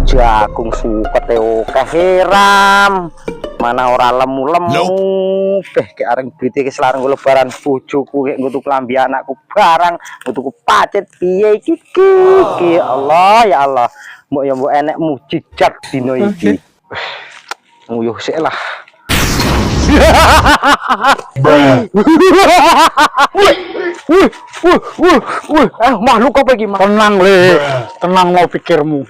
jagung suket oke heram. Mana ora lemu-lemu. Kayak areng duite ke selarang lebaran bojoku kayak ngutuk lambi anakku barang, ngutuk pacet piye iki. Ya Allah, ya Allah. Mbok ya mbok enek mujizat dino iki. Nguyuh sik lah. Makhluk apa iki? Tenang le, tenang mau pikirmu.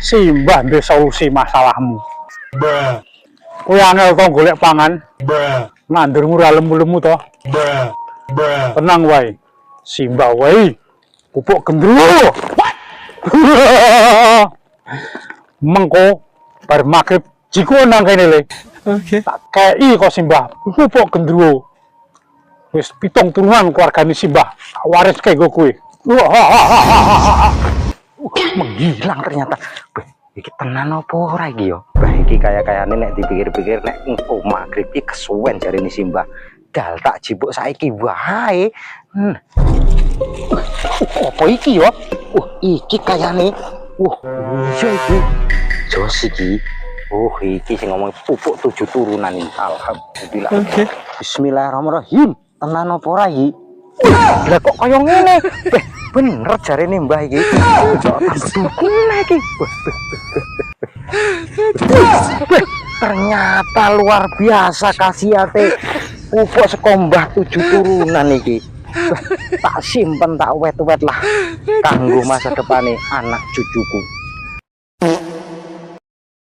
Simbah ndek solusi masalahmu. Kowe angel to golek pangan. Mandurmu ora lemu-lemu to. Tenang wae. Simbah wae. Pupuk gendruwo. Mengko bar magrib jiku nang kene le. Oke. Tak kei kok Simbah pupuk gendruwo. Wis 7 turunan keluargane Simbah waris kayak gue kue. Menghilang ternyata. Iki tenan apa ora iki yo? Bah iki kaya-kayane nek dipikir-pikir nek engko magrib iki kesuwen jarine Simbah. Dal tak jipuk saiki wae. Apa iki yo? Iki kayane. Iya iki. Jos iki. Iki sing ngomong pupuk 7 turunan ini. Alhamdulillah. Oke. Bismillahirrahmanirrahim. Tenan apa ora iki? Lah kok kaya ngene? Bener jarene Mbah iki. Dukune iki. Ternyata luar biasa khasiate pupuk sekombah 7 turunan iki. Tak simpen tak wet-wet lah kanggo masa depane anak cucuku.